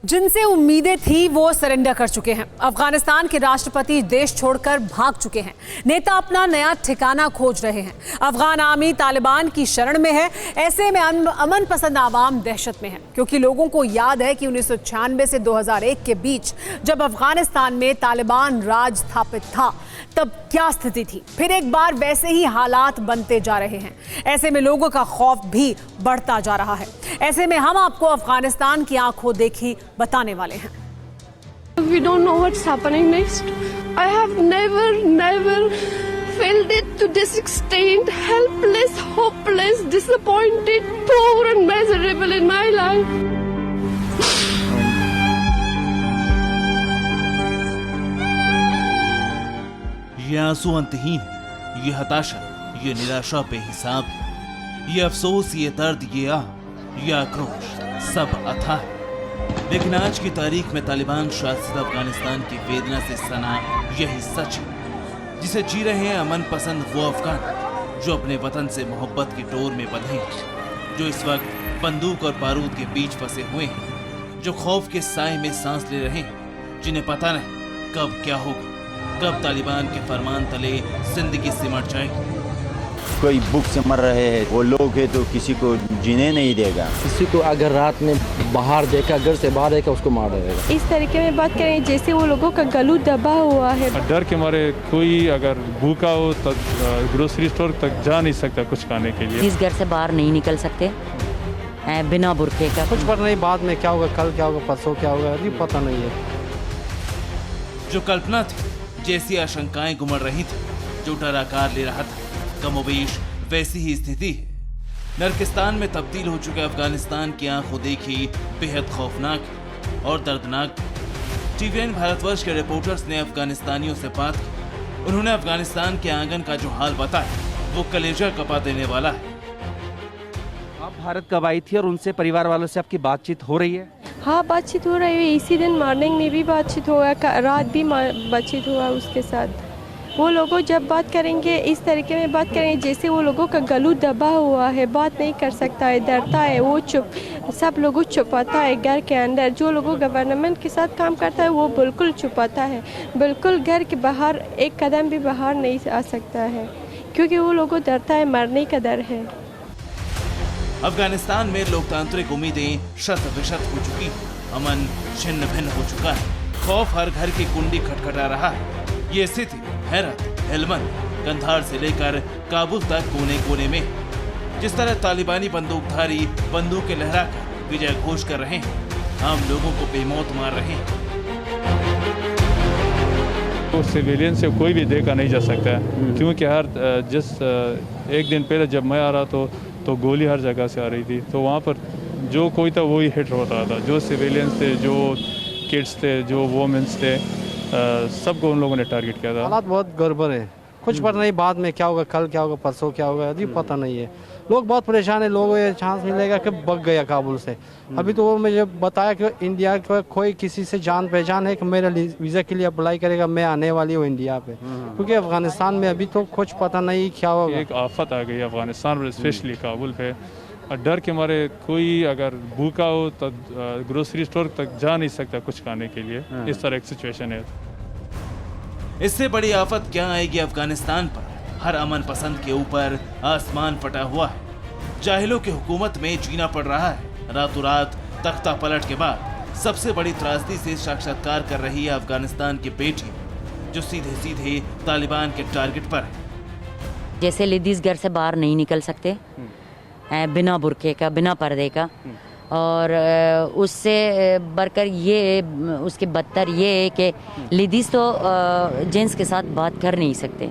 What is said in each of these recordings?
जिनसे उम्मीदें थी वो सरेंडर कर चुके हैं। अफगानिस्तान के राष्ट्रपति देश छोड़कर भाग चुके हैं। नेता अपना नया ठिकाना खोज रहे हैं। अफगान आर्मी तालिबान की शरण में है। ऐसे में अमन पसंद आवाम दहशत में है, क्योंकि लोगों को याद है कि 1996 से 2001 के बीच जब अफगानिस्तान में तालिबान राज स्थापित था तब क्या स्थिति थी। फिर एक बार वैसे ही हालात बनते जा रहे हैं। ऐसे में लोगों का खौफ भी बढ़ता जा रहा है। ऐसे में हम आपको अफगानिस्तान की आंखों देखी बताने वाले हैं। We don't know what's happening next. I have never felt it to this extent. Helpless, hopeless, disappointed, poor and miserable in my life. ये आंसू अंतहीन है, ये हताशा, ये निराशा बेहिसाब है, ये अफसोस, ये दर्द, ये आह, ये आक्रोश, सब अथाह है। लेकिन आज की तारीख में तालिबान शासित अफगानिस्तान की वेदना से सना यही सच है, जिसे जी रहे हैं अमन पसंद वो अफगान जो अपने वतन से मोहब्बत की डोर में बंधे हैं, जो इस वक्त बंदूक और बारूद के बीच फंसे हुए हैं, जो खौफ के साए में सांस ले रहे हैं, जिन्हें पता नहीं कब क्या होगा, कब तालिबान के फरमान तले जिंदगी सिमट जाएगी। कोई भूख से मर रहे हैं, वो लोग है तो किसी को जीने नहीं देगा। किसी को अगर रात में बाहर देखा, घर से बाहर देखा, उसको मार देगा। इस तरीके में बात करें जैसे वो लोगों का गलू दबा हुआ है। डर के मारे कोई अगर भूखा हो तो ग्रोसरी स्टोर तक जा नहीं सकता कुछ खाने के लिए। इस घर से बाहर नहीं निकल सकते बिना बुरके का। कुछ पता नहीं बाद में क्या होगा, कल क्या होगा, परसों क्या होगा, अभी पता नहीं है। जो कल्पना थी, जैसी आशंकाएं गुमड़ रही थी, जो डर आकार ले रहा था, कमोबेश वैसी ही स्थिति है। नरकिस्तान में तब्दील हो चुके अफगानिस्तान की आंखों देखी बेहद खौफनाक और दर्दनाक। TVN भारतवर्ष के रिपोर्टर्स ने अफगानिस्तानियों से बात की। उन्होंने अफगानिस्तान के आंगन का जो हाल बताया वो कलेजा कपा देने वाला है। आप भारत कब आई थी और उनसे परिवार वालों से आपकी बातचीत हो रही है? हाँ, बातचीत हो रही है। इसी दिन मॉर्निंग में भी बातचीत हुआ, रात भी बातचीत हुआ उसके साथ। वो लोगों जब बात करेंगे इस तरीके में बात करेंगे जैसे वो लोगों का गलू दबा हुआ है, बात नहीं कर सकता है, डरता है, वो चुप, सब लोगों छुपाता है घर के अंदर। जो लोगों गवर्नमेंट के साथ काम करता है वो बिल्कुल छुपाता है, बिल्कुल घर के बाहर एक कदम भी बाहर नहीं आ सकता है, क्योंकि वो लोगों डरता है, मरने का डर है। अफगानिस्तान में लोकतांत्रिक उम्मीदें शत विशत हो चुकी हैं, अमन छिन्न भिन्न हो चुका है, खौफ हर घर की कुंडी खटखटा रहा है। ये स्थिति हेरत, हेलमंद, कंधार से लेकर काबुल तक कोने कोने में है। जिस तरह तालिबानी बंदूकधारी बंदूकें लहराकर विजय घोष कर रहे हैं, आम लोगों को बेमौत मार रहे हैं। तो सिविलियन से कोई भी देखा नहीं जा सकता है, क्योंकि हर एक दिन पहले जब मैं आ रहा तो गोली हर जगह से आ रही थी। तो वहाँ पर जो कोई था वही हिट हो रहा था। जो सिविलियंस थे, जो किड्स थे, जो वोमेंस थे, सबको उन लोगों ने टारगेट किया था। हालात बहुत गड़बड़ है, कुछ पता नहीं बाद में क्या होगा, कल क्या होगा, परसों क्या होगा, अभी पता नहीं है। लोग बहुत परेशान है। लोगों को ये चांस मिलेगा कि भाग गया काबुल से। अभी तो वो मुझे बताया कि इंडिया का कोई किसी से जान पहचान है कि मेरा वीज़ा के लिए अप्लाई करेगा, मैं आने वाली हूँ इंडिया पे, क्योंकि अफगानिस्तान में अभी तो कुछ पता नहीं क्या होगा। एक आफत आ गई अफगानिस्तान में, स्पेशली काबुल पे। और डर के मारे कोई अगर भूखा हो तो ग्रोसरी स्टोर तक जा नहीं सकता कुछ खाने के लिए। इस तरह एक सिचुएशन है। इससे बड़ी आफत क्या आएगी अफगानिस्तान पर। हर अमन पसंद के ऊपर आसमान फटा हुआ है। जाहिलों की हुकूमत में जीना पड़ रहा है। रातों रात तख्ता पलट के बाद सबसे बड़ी त्रासदी से साक्षात्कार कर रही है अफगानिस्तान की बेटी, जो सीधे सीधे तालिबान के टारगेट पर है। जैसे लेडीज घर से बाहर नहीं निकल सकते बिना बुरके का, बिना पर्दे का। और उससे बढ़कर ये, उसके बदतर ये है कि लेडीज तो जेंट्स के साथ बात कर नहीं सकते,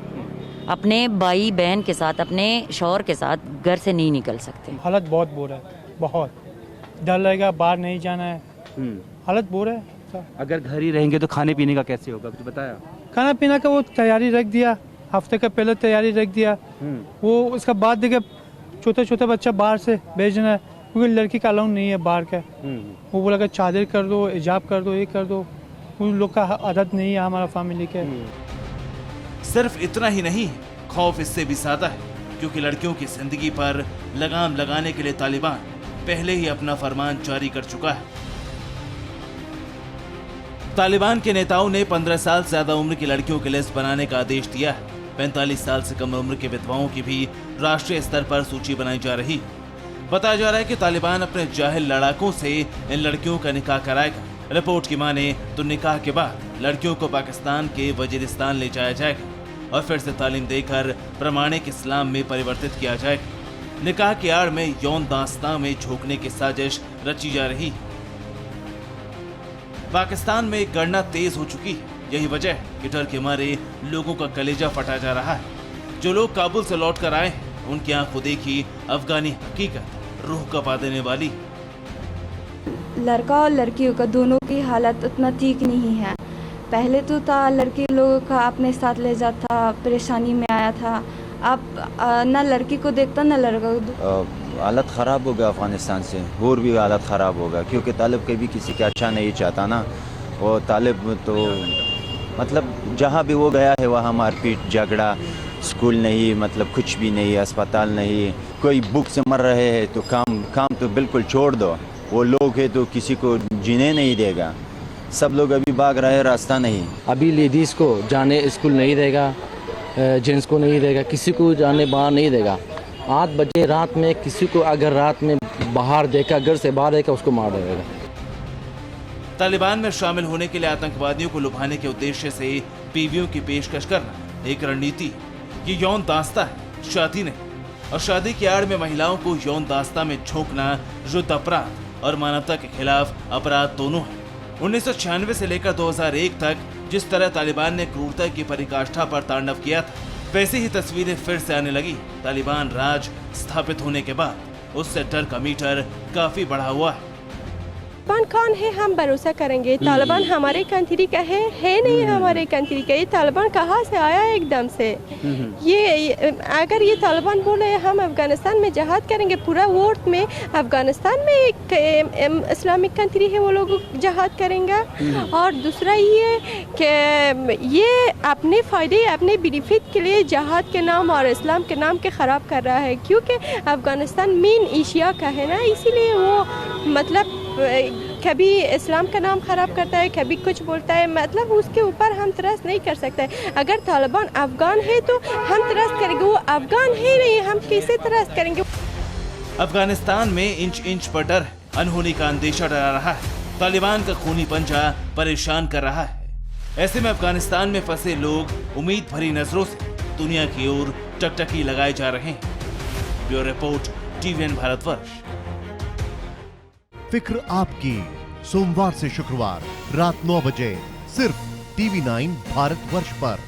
अपने भाई बहन के साथ, अपने शौहर के साथ घर से नहीं निकल सकते। हालत बहुत बुरा है, बहुत डर लगेगा, बाहर नहीं जाना है। हालत बुरा है। अगर घर ही रहेंगे तो खाने पीने का कैसे होगा, कुछ बताया? खाना पीना का वो तैयारी रख दिया, हफ्ते का पहले तैयारी रख दिया। वो उसका बाद देखा छोटा छोटा बच्चा बाहर से भेजना है, क्योंकि लड़की का अलाउ नहीं है बाहर का। वो बोला चादर कर दो, हिजाब कर दो, ये कर दो। उन लोग का आदत नहीं है हमारा फैमिली के। सिर्फ इतना ही नहीं, खौफ इससे भी ज्यादा है, क्योंकि लड़कियों की जिंदगी पर लगाम लगाने के लिए तालिबान पहले ही अपना फरमान जारी कर चुका है। तालिबान के नेताओं ने 15 साल से ज्यादा उम्र की लड़कियों की लिस्ट बनाने का आदेश दिया है। 45 साल से कम उम्र के विधवाओं की भी राष्ट्रीय स्तर पर सूची बनाई जा रही है। बताया जा रहा है कि तालिबान अपने जाहिल लड़ाकों से इन लड़कियों का निकाह कराएगा। रिपोर्ट की माने तो निकाह के बाद लड़कियों को पाकिस्तान के वजीरिस्तान ले जाया जाएगा और फिर से तालीम देकर प्रमाणिक इस्लाम में परिवर्तित किया जाएगा। निकाह की आड़ में यौन दास्तां में झोंकने की साजिश रची जा रही है। पाकिस्तान में गणना तेज हो चुकी है। यही वजह है कि डर के मारे लोगों का कलेजा फटा जा रहा है। जो लोग काबुल से लौट कर आए हैं उनकी आंखों देखी अफगानी हकीकत रूह कपा देने वाली। लड़का और लड़कियों का दोनों की हालत उतना ठीक नहीं है। पहले तो था लड़के लोगों का अपने साथ ले जाता, परेशानी में आया था। अब ना लड़की को देखता ना लड़का को। हालत ख़राब होगा अफ़गानिस्तान से, और भी हालत ख़राब होगा क्योंकि तालिब कभी किसी का अच्छा नहीं चाहता ना। वो तालिब तो मतलब जहाँ भी वो गया है वहाँ मारपीट झगड़ा, स्कूल नहीं, मतलब कुछ भी नहीं, अस्पताल नहीं। कोई भूख से मर रहे हैं तो काम तो बिल्कुल छोड़ दो। वो लोग है तो किसी को जीने नहीं देगा। सब लोग अभी भाग रहे हैं, रास्ता नहीं। अभी लेडीज़ को जाने स्कूल नहीं देगा, जेंट्स को नहीं देगा, किसी को जाने बाहर नहीं देगा। 8 बजे रात में किसी को अगर रात में बाहर देखा, घर से बाहर देखा, उसको मार देगा। तालिबान में शामिल होने के लिए आतंकवादियों को लुभाने के उद्देश्य से बीवियों की पेशकश करना एक रणनीति। ये यौन दास्ता है, शादी नहीं। और शादी की आड़ में महिलाओं को यौन दास्ता में झोंकना युद्ध अपराध और मानवता के खिलाफ अपराध दोनों है। 1996 से लेकर 2001 तक जिस तरह तालिबान ने क्रूरता की पराकाष्ठा पर तांडव किया था, वैसी ही तस्वीरें फिर से आने लगी। तालिबान राज स्थापित होने के बाद उससे डर का मीटर काफी बढ़ा हुआ है। तालिबान कौन है हम भरोसा करेंगे? तालिबान हमारे कंट्री का है नहीं हमारे कंट्री का। ये तालिबान कहाँ से आया एकदम से? ये अगर ये तालिबान बोले हम अफगानिस्तान में जहाद करेंगे, पूरा वर्ल्ड में अफगानिस्तान में एक इस्लामिक कंट्री है वो लोग जहाद करेंगे। और दूसरा ये कि ये अपने फ़ायदे अपने बेनिफिट के लिए जहाद के नाम और इस्लाम के नाम के ख़राब कर रहा है, क्योंकि अफगानिस्तान मेन एशिया का है ना, इसीलिए वो मतलब कभी इस्लाम का नाम ख़राब करता है, कभी कुछ बोलता है। मतलब उसके ऊपर हम ट्रस्ट नहीं कर सकते। अगर तालिबान अफगान है तो हम ट्रस्ट करेंगे, वो अफगान है नहीं, हम कैसे ट्रस्ट करेंगे? अफगानिस्तान में इंच इंच पर डर है, अनहोनी का अंदेशा डरा रहा है। तालिबान का खूनी पंजा परेशान कर रहा है। ऐसे में अफगानिस्तान में फंसे लोग उम्मीद भरी नजरों से दुनिया की ओर टकटकी लगाए जा रहे हैं। Bureau report, TVN Bharatvarsh. फिक्र आपकी, सोमवार से शुक्रवार रात 9 बजे सिर्फ TV9 भारतवर्ष पर।